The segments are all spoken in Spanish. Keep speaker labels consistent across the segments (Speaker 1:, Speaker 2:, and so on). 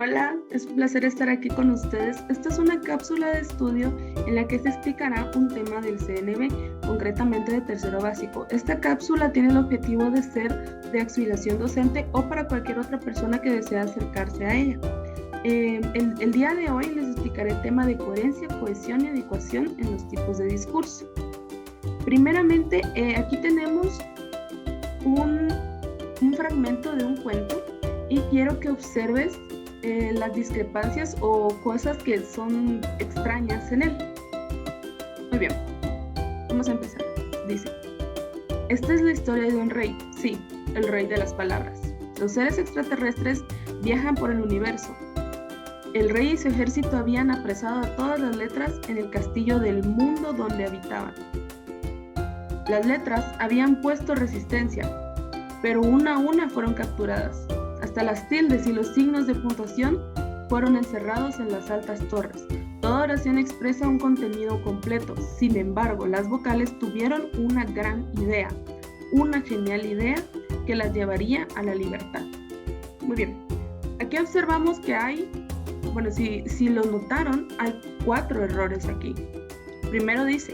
Speaker 1: Hola, es un placer estar aquí con ustedes. Esta es una cápsula de estudio en la que se explicará un tema del CNB, concretamente de tercero básico. Esta cápsula tiene el objetivo de ser de auxiliación docente o para cualquier otra persona que desea acercarse a ella. El día de hoy les explicaré el tema de coherencia, cohesión y adecuación en los tipos de discurso. Primeramente, aquí tenemos un fragmento de un cuento y quiero que observes las discrepancias o cosas que son extrañas en él. Muy bien, vamos a empezar. Dice, esta es la historia de un rey, sí, el rey de las palabras. Los seres extraterrestres viajan por el universo. El rey y su ejército habían apresado a todas las letras en el castillo del mundo donde habitaban. Las letras habían puesto resistencia, pero una a una fueron capturadas. Hasta las tildes y los signos de puntuación fueron encerrados en las altas torres. Toda oración expresa un contenido completo. Sin embargo, las vocales tuvieron una gran idea, una genial idea que las llevaría a la libertad. Muy bien. Aquí observamos que hay, bueno, si lo notaron, hay 4 errores aquí. Primero dice,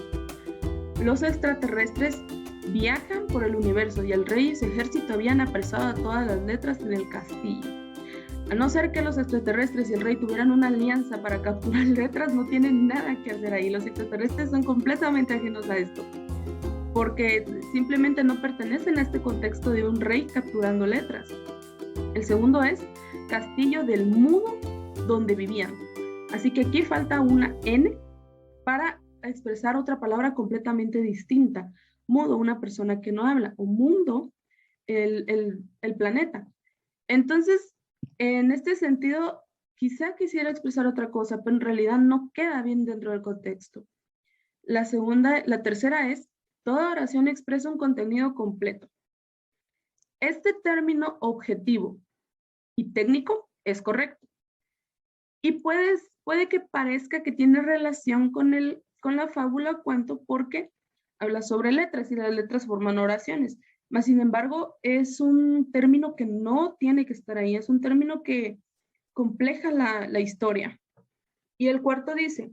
Speaker 1: los extraterrestres viajan por el universo y el rey y su ejército habían apresado a todas las letras en el castillo. A no ser que los extraterrestres y el rey tuvieran una alianza para capturar letras, no tienen nada que hacer ahí. Los extraterrestres son completamente ajenos a esto, porque simplemente no pertenecen a este contexto de un rey capturando letras. El segundo es castillo del mundo donde vivían. Así que aquí falta una N para expresar otra palabra completamente distinta. Mudo, una persona que no habla, o mundo, el planeta. Entonces, en este sentido, quizá quisiera expresar otra cosa, pero en realidad no queda bien dentro del contexto. La tercera es, toda oración expresa un contenido completo. Este término objetivo y técnico es correcto. Y puede que parezca que tiene relación con la fábula cuento porque habla sobre letras y las letras forman oraciones. Mas, sin embargo, es un término que no tiene que estar ahí, es un término que compleja la historia. Y el cuarto dice,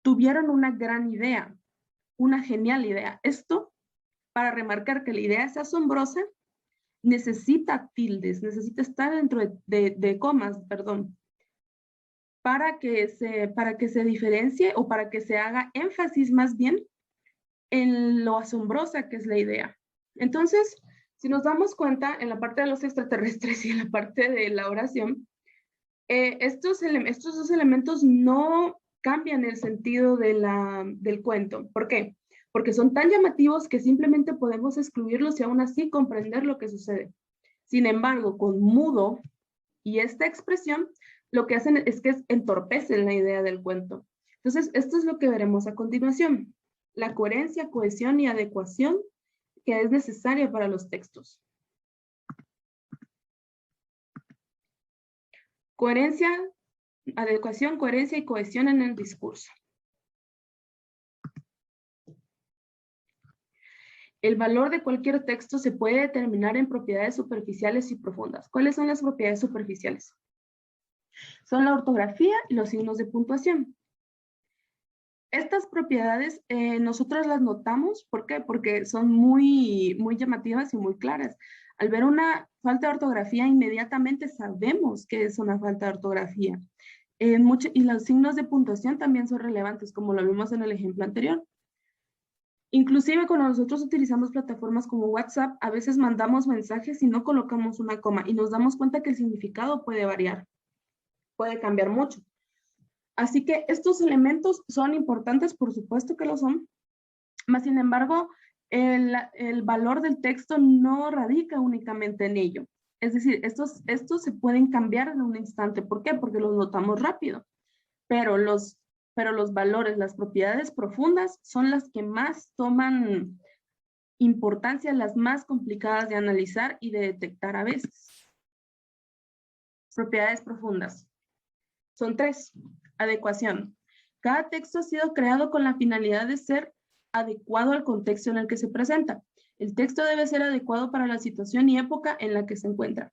Speaker 1: tuvieron una gran idea, una genial idea. Esto, para remarcar que la idea es asombrosa, necesita tildes, necesita estar dentro de comas, perdón, para que se diferencie o para que se haga énfasis más bien en lo asombrosa que es la idea. Entonces, si nos damos cuenta en la parte de los extraterrestres y en la parte de la oración, estos dos elementos no cambian el sentido del cuento. ¿Por qué? Porque son tan llamativos que simplemente podemos excluirlos y aún así comprender lo que sucede. Sin embargo, con mudo y esta expresión, lo que hacen es que entorpecen la idea del cuento. Entonces, esto es lo que veremos a continuación. La coherencia, cohesión y adecuación que es necesaria para los textos. Coherencia, adecuación, coherencia y cohesión en el discurso. El valor de cualquier texto se puede determinar en propiedades superficiales y profundas. ¿Cuáles son las propiedades superficiales? Son la ortografía y los signos de puntuación. Estas propiedades nosotros las notamos, ¿por qué? Porque son muy llamativas y muy claras. Al ver una falta de ortografía, inmediatamente sabemos que es una falta de ortografía. Y los signos de puntuación también son relevantes, como lo vimos en el ejemplo anterior. Inclusive cuando nosotros utilizamos plataformas como WhatsApp, a veces mandamos mensajes y no colocamos una coma y nos damos cuenta que el significado puede variar, puede cambiar mucho. Así que estos elementos son importantes, por supuesto que lo son, mas sin embargo, el valor del texto no radica únicamente en ello. Es decir, estos se pueden cambiar en un instante. ¿Por qué? Porque los notamos rápido. Pero los valores, las propiedades profundas son las que más toman importancia, las más complicadas de analizar y de detectar a veces. Propiedades profundas. Son 3. Adecuación. Cada texto ha sido creado con la finalidad de ser adecuado al contexto en el que se presenta. El texto debe ser adecuado para la situación y época en la que se encuentra.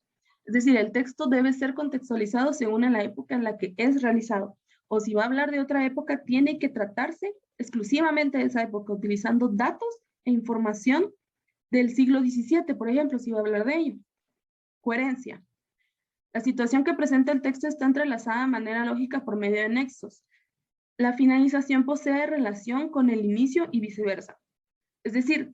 Speaker 1: Es decir, el texto debe ser contextualizado según en la época en la que es realizado. O si va a hablar de otra época, tiene que tratarse exclusivamente de esa época, utilizando datos e información del siglo XVII, por ejemplo, si va a hablar de ello. Coherencia. La situación que presenta el texto está entrelazada de manera lógica por medio de nexos. La finalización posee relación con el inicio y viceversa. Es decir,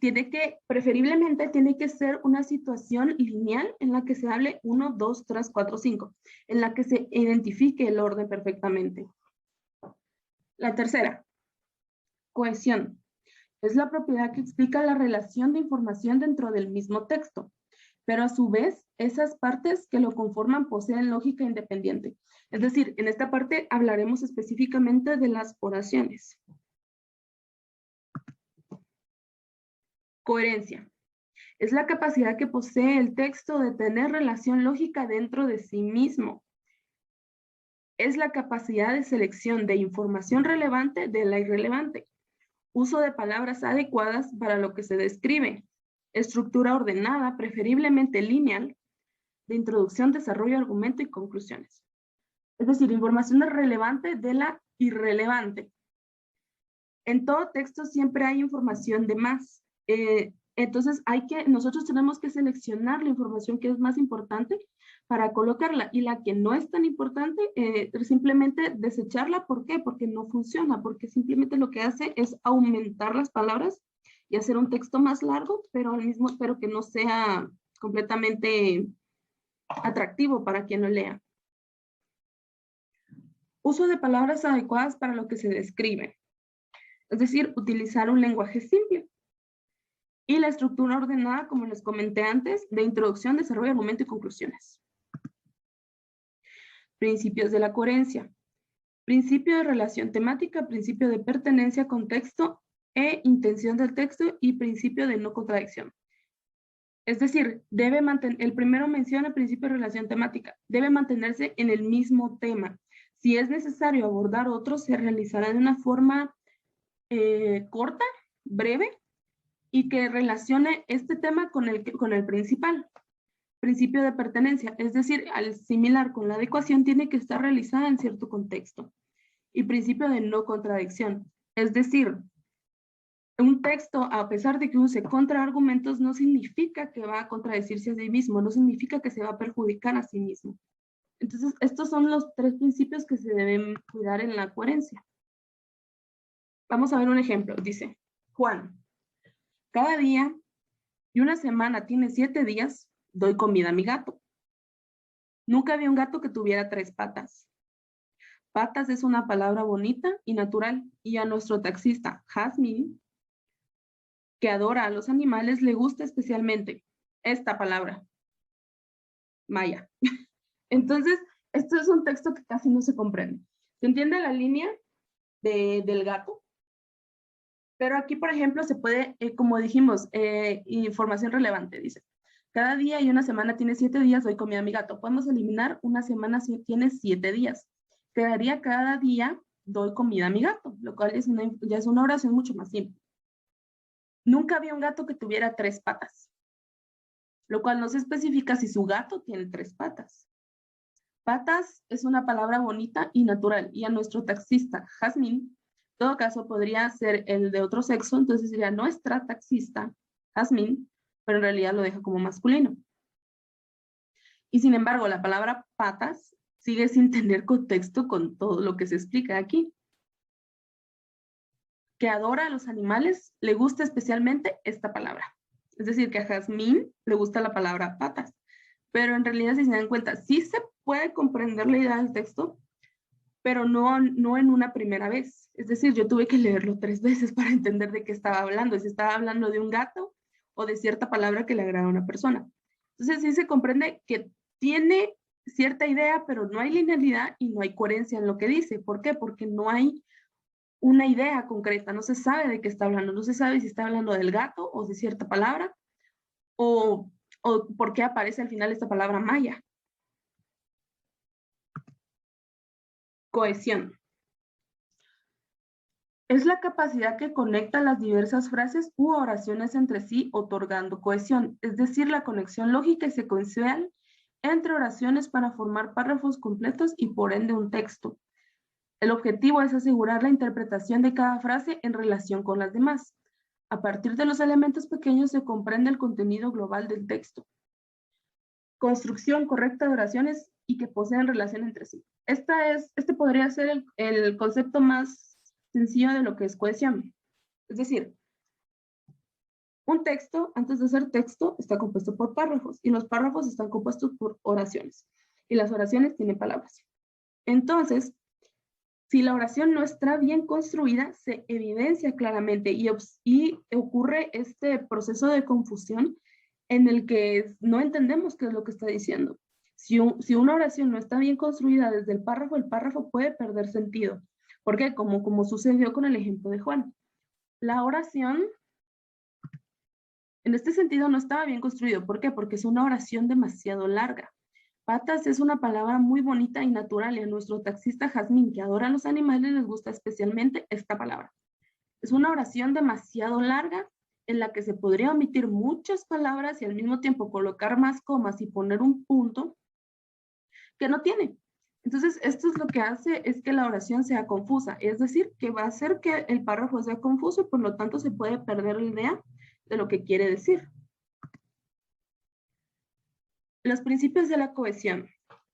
Speaker 1: preferiblemente tiene que ser una situación lineal en la que se hable 1, 2, 3, 4, 5, en la que se identifique el orden perfectamente. La tercera, cohesión. Es la propiedad que explica la relación de información dentro del mismo texto, pero a su vez, esas partes que lo conforman poseen lógica independiente. Es decir, en esta parte hablaremos específicamente de las oraciones. Coherencia. Es la capacidad que posee el texto de tener relación lógica dentro de sí mismo. Es la capacidad de selección de información relevante de la irrelevante. Uso de palabras adecuadas para lo que se describe. Estructura ordenada, preferiblemente lineal, de introducción, desarrollo, argumento y conclusiones. Es decir, información relevante de la irrelevante. En todo texto siempre hay información de más. Entonces nosotros tenemos que seleccionar la información que es más importante para colocarla, y la que no es tan importante, simplemente desecharla. ¿Por qué? Porque no funciona, porque simplemente lo que hace es aumentar las palabras y hacer un texto más largo, pero que no sea completamente atractivo para quien lo lea. Uso de palabras adecuadas para lo que se describe. Es decir, utilizar un lenguaje simple. Y la estructura ordenada, como les comenté antes, de introducción, desarrollo, argumento y conclusiones. Principios de la coherencia. Principio de relación temática, principio de pertenencia, contexto e intención del texto, y principio de no contradicción. Es decir, el primero menciona el principio de relación temática. Debe mantenerse en el mismo tema. Si es necesario abordar otro, se realizará de una forma corta, breve, y que relacione este tema con el principal. Principio de pertenencia, es decir, al similar con la adecuación, tiene que estar realizada en cierto contexto. Y principio de no contradicción, es decir, un texto, a pesar de que use contraargumentos, no significa que va a contradecirse a sí mismo, no significa que se va a perjudicar a sí mismo. Entonces, estos son los 3 principios que se deben cuidar en la coherencia. Vamos a ver un ejemplo. Dice, Juan, cada día y una semana tiene 7 días, doy comida a mi gato. Nunca vi un gato que tuviera 3 patas. Patas es una palabra bonita y natural, y a nuestro taxista, Jazmín, que adora a los animales, le gusta especialmente esta palabra, Maya. Entonces, esto es un texto que casi no se comprende. ¿Se entiende la línea del gato? Pero aquí, por ejemplo, se puede, como dijimos, información relevante, dice. Cada día y una semana tiene 7 días, doy comida a mi gato. Podemos eliminar una semana si tiene 7 días. Quedaría cada día, doy comida a mi gato, lo cual ya es una oración mucho más simple. Nunca había un gato que tuviera 3 patas, lo cual no se especifica si su gato tiene 3 patas. Patas es una palabra bonita y natural, y a nuestro taxista, Jazmín, en todo caso podría ser el de otro sexo, entonces sería nuestra taxista, Jazmín, pero en realidad lo deja como masculino. Y sin embargo, la palabra patas sigue sin tener contexto con todo lo que se explica aquí. Que adora a los animales, le gusta especialmente esta palabra. Es decir, que a Jazmín le gusta la palabra patas. Pero en realidad, si se dan cuenta, sí se puede comprender la idea del texto, pero no en una primera vez. Es decir, yo tuve que leerlo 3 veces para entender de qué estaba hablando, si estaba hablando de un gato o de cierta palabra que le agrada a una persona. Entonces sí se comprende que tiene cierta idea, pero no hay linealidad y no hay coherencia en lo que dice. ¿Por qué? Porque no hay una idea concreta, no se sabe de qué está hablando, no se sabe si está hablando del gato o de cierta palabra, o por qué aparece al final esta palabra maya. Cohesión. Es la capacidad que conecta las diversas frases u oraciones entre sí, otorgando cohesión, es decir, la conexión lógica y secuencial entre oraciones para formar párrafos completos y por ende un texto. El objetivo es asegurar la interpretación de cada frase en relación con las demás. A partir de los elementos pequeños se comprende el contenido global del texto. Construcción correcta de oraciones y que poseen relación entre sí. Este podría ser el concepto más sencillo de lo que es cohesión. Es decir, un texto, antes de ser texto, está compuesto por párrafos y los párrafos están compuestos por oraciones y las oraciones tienen palabras. Entonces, si la oración no está bien construida, se evidencia claramente y ocurre este proceso de confusión en el que no entendemos qué es lo que está diciendo. Si una oración no está bien construida desde el párrafo puede perder sentido. ¿Por qué? Como sucedió con el ejemplo de Juan. La oración, en este sentido, no estaba bien construido. ¿Por qué? Porque es una oración demasiado larga. Patas es una palabra muy bonita y natural y a nuestro taxista Jazmín, que adora a los animales, les gusta especialmente esta palabra. Es una oración demasiado larga en la que se podría omitir muchas palabras y al mismo tiempo colocar más comas y poner un punto que no tiene. Entonces, esto es lo que hace es que la oración sea confusa, es decir, que va a hacer que el párrafo sea confuso y por lo tanto se puede perder la idea de lo que quiere decir. Los principios de la cohesión,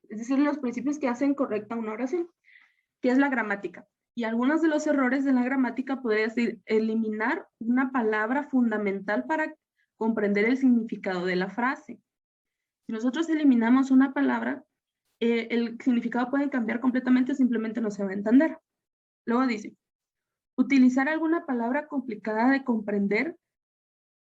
Speaker 1: es decir, los principios que hacen correcta una oración, que es la gramática. Y algunos de los errores de la gramática podría ser eliminar una palabra fundamental para comprender el significado de la frase. Si nosotros eliminamos una palabra, el significado puede cambiar completamente, simplemente no se va a entender. Luego dice, utilizar alguna palabra complicada de comprender,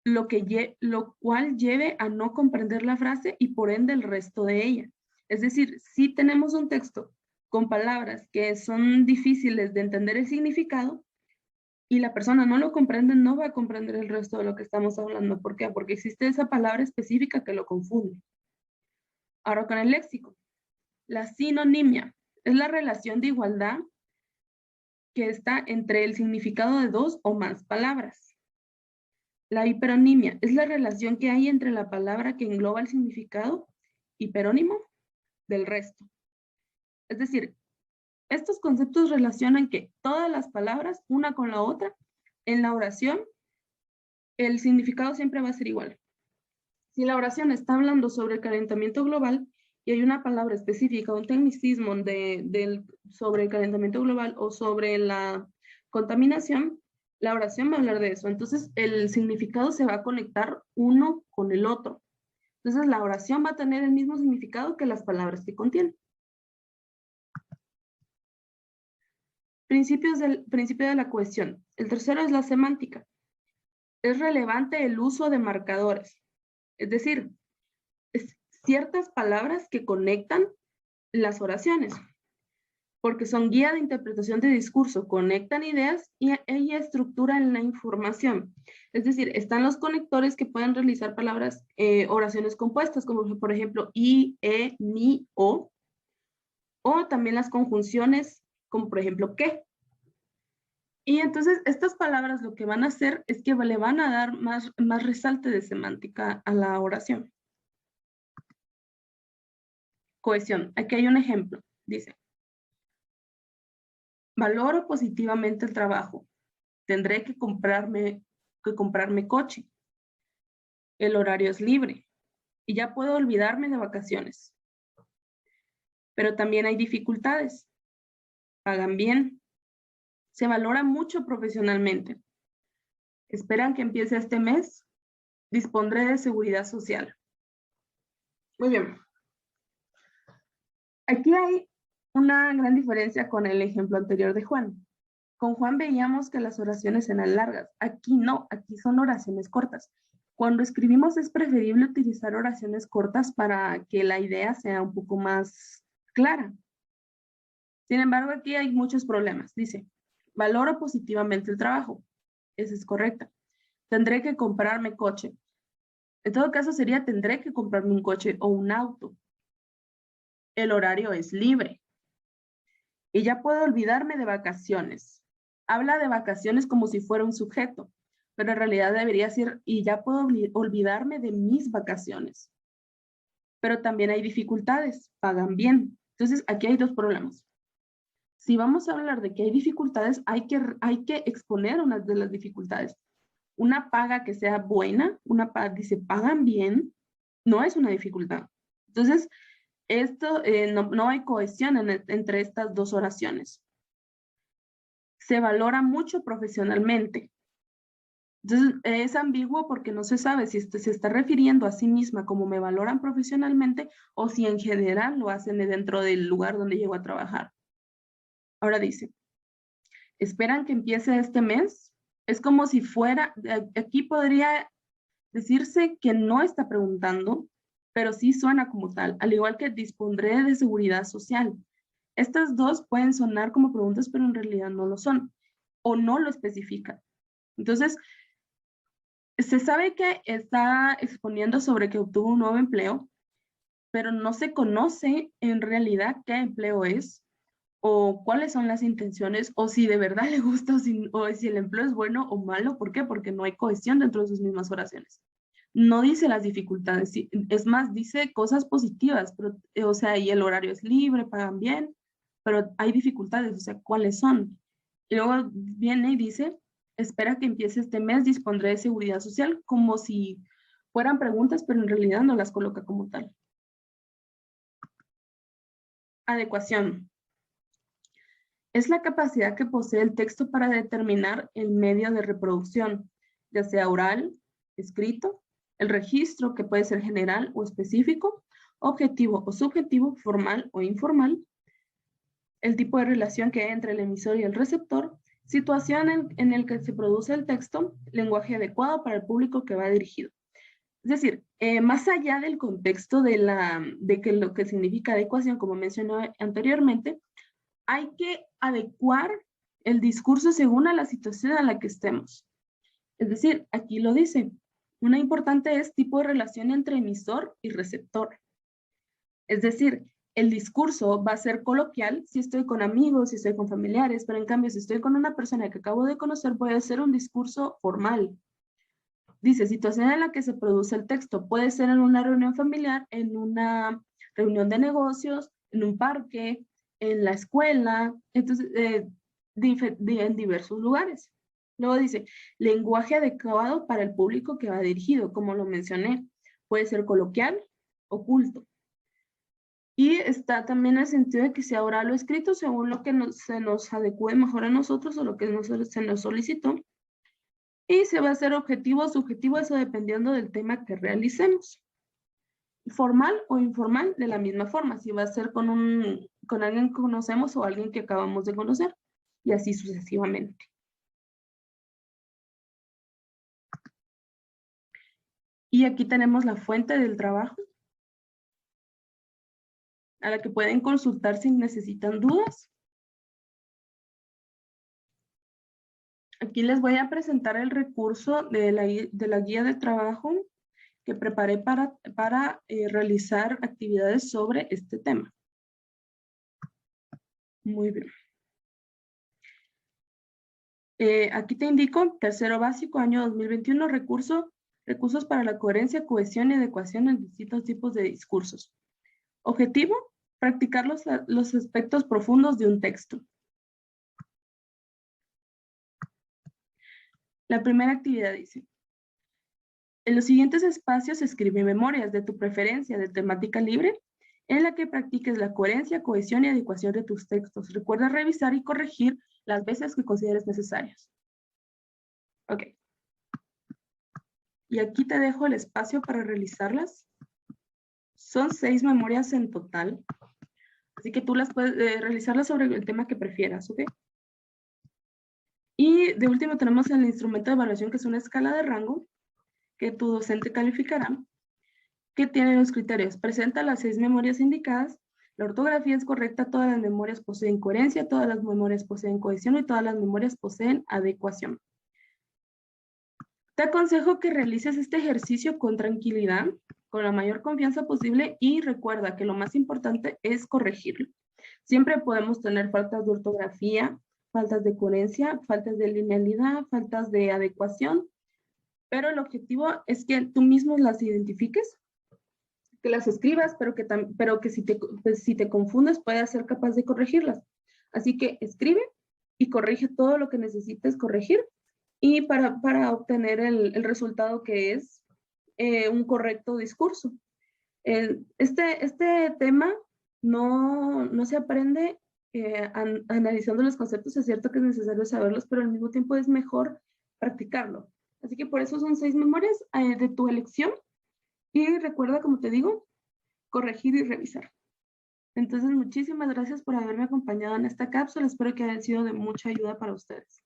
Speaker 1: lo cual lleve a no comprender la frase y por ende el resto de ella. Es decir, si tenemos un texto con palabras que son difíciles de entender el significado y la persona no lo comprende, no va a comprender el resto de lo que estamos hablando. ¿Por qué? Porque existe esa palabra específica que lo confunde. Ahora con el léxico. La sinonimia es la relación de igualdad que está entre el significado de dos o más palabras. La hiperonimia es la relación que hay entre la palabra que engloba el significado hiperónimo del resto. Es decir, estos conceptos relacionan que todas las palabras, una con la otra, en la oración, el significado siempre va a ser igual. Si la oración está hablando sobre el calentamiento global y hay una palabra específica, un tecnicismo sobre el calentamiento global o sobre la contaminación, la oración va a hablar de eso. Entonces, el significado se va a conectar uno con el otro. Entonces, la oración va a tener el mismo significado que las palabras que contiene. Principio de la cohesión. El tercero es la semántica. Es relevante el uso de marcadores. Es decir, ciertas palabras que conectan las oraciones, porque son guía de interpretación de discurso, conectan ideas y estructuran la información. Es decir, están los conectores que pueden realizar palabras, oraciones compuestas, como por ejemplo i, ni, o también las conjunciones, como por ejemplo que. Y entonces estas palabras lo que van a hacer es que le van a dar más resalte de semántica a la oración. Cohesión. Aquí hay un ejemplo. Dice, valoro positivamente el trabajo. Tendré que comprarme coche. El horario es libre y ya puedo olvidarme de vacaciones. Pero también hay dificultades. Pagan bien. Se valora mucho profesionalmente. Esperan que empiece este mes. Dispondré de seguridad social. Muy bien. Aquí hay una gran diferencia con el ejemplo anterior de Juan. Con Juan veíamos que las oraciones eran largas. Aquí no, aquí son oraciones cortas. Cuando escribimos es preferible utilizar oraciones cortas para que la idea sea un poco más clara. Sin embargo, aquí hay muchos problemas. Dice, valoro positivamente el trabajo. Esa es correcta. Tendré que comprarme coche. En todo caso sería tendré que comprarme un coche o un auto. El horario es libre. Y ya puedo olvidarme de vacaciones. Habla de vacaciones como si fuera un sujeto, pero en realidad debería ser y ya puedo olvidarme de mis vacaciones. pero también hay dificultades, pagan bien. Entonces, aquí hay dos problemas. Si vamos a hablar de que hay dificultades, hay que exponer unas de las dificultades. Una paga que sea buena, una paga, dice, pagan bien, no es una dificultad. Entonces, esto no hay cohesión entre estas dos oraciones. Se valora mucho profesionalmente. Entonces, es ambiguo porque no se sabe si se está refiriendo a sí misma como me valoran profesionalmente o si en general lo hacen dentro del lugar donde llego a trabajar. Ahora dice, ¿esperan que empiece este mes? Es como si fuera, aquí podría decirse que no está preguntando, pero sí suena como tal, al igual que dispondré de seguridad social. Estas dos pueden sonar como preguntas, pero en realidad no lo son, o no lo especifican. Entonces, se sabe que está exponiendo sobre que obtuvo un nuevo empleo, pero no se conoce en realidad qué empleo es, o cuáles son las intenciones, o si de verdad le gusta, o si el empleo es bueno o malo. ¿Por qué? Porque no hay cohesión dentro de sus mismas oraciones. No dice las dificultades, es más, dice cosas positivas, pero, o sea, y el horario es libre, pagan bien, pero hay dificultades, o sea, ¿cuáles son? Y luego viene y dice, espera que empiece este mes, dispondré de seguridad social, como si fueran preguntas, pero en realidad no las coloca como tal. Adecuación. Es la capacidad que posee el texto para determinar el medio de reproducción, ya sea oral, escrito, el registro, que puede ser general o específico, objetivo o subjetivo, formal o informal, el tipo de relación que hay entre el emisor y el receptor, situación en el que se produce el texto, lenguaje adecuado para el público que va dirigido. Es decir, más allá del contexto de que lo que significa adecuación, como mencioné anteriormente, hay que adecuar el discurso según a la situación a la que estemos. Es decir, aquí lo dice, una importante es tipo de relación entre emisor y receptor. Es decir, el discurso va a ser coloquial si estoy con amigos, si estoy con familiares, pero en cambio si estoy con una persona que acabo de conocer, puede ser un discurso formal. Dice, situación en la que se produce el texto. Puede ser en una reunión familiar, en una reunión de negocios, en un parque, en la escuela, entonces, en diversos lugares. Luego dice, lenguaje adecuado para el público que va dirigido, como lo mencioné. Puede ser coloquial o culto. Y está también el sentido de que sea oral o escrito según lo que se nos adecue mejor a nosotros o lo que se nos solicitó. Y se va a hacer objetivo o subjetivo, eso dependiendo del tema que realicemos. Formal o informal, de la misma forma, si va a ser con alguien que conocemos o alguien que acabamos de conocer, y así sucesivamente. Y aquí tenemos la fuente del trabajo, a la que pueden consultar si necesitan dudas. Aquí les voy a presentar el recurso de la guía de trabajo que preparé para realizar actividades sobre este tema. Muy bien. Aquí te indico, tercero básico, año 2021, recursos para la coherencia, cohesión y adecuación en distintos tipos de discursos. Objetivo, practicar los aspectos profundos de un texto. La primera actividad dice, en los siguientes espacios escribe memorias de tu preferencia de temática libre en la que practiques la coherencia, cohesión y adecuación de tus textos. Recuerda revisar y corregir las veces que consideres necesarias. Ok. Y aquí te dejo el espacio para realizarlas. Son 6 memorias en total. Así que tú las puedes realizarlas sobre el tema que prefieras, ¿ok? Y de último tenemos el instrumento de evaluación, que es una escala de rango que tu docente calificará, que tiene los criterios. Presenta las 6 memorias indicadas. La ortografía es correcta, todas las memorias poseen coherencia, todas las memorias poseen cohesión y todas las memorias poseen adecuación. Te aconsejo que realices este ejercicio con tranquilidad, con la mayor confianza posible y recuerda que lo más importante es corregirlo. Siempre podemos tener faltas de ortografía, faltas de coherencia, faltas de linealidad, faltas de adecuación, pero el objetivo es que tú mismo las identifiques que las escribas, pero que si te confundes puedas ser capaz de corregirlas. Así que escribe y corrige todo lo que necesites corregir y para obtener el resultado que es un correcto discurso. Este tema no se aprende analizando los conceptos. Es cierto que es necesario saberlos, pero al mismo tiempo es mejor practicarlo. Así que por eso son 6 memorias de tu elección. Y recuerda, como te digo, corregir y revisar. Entonces, muchísimas gracias por haberme acompañado en esta cápsula. Espero que haya sido de mucha ayuda para ustedes.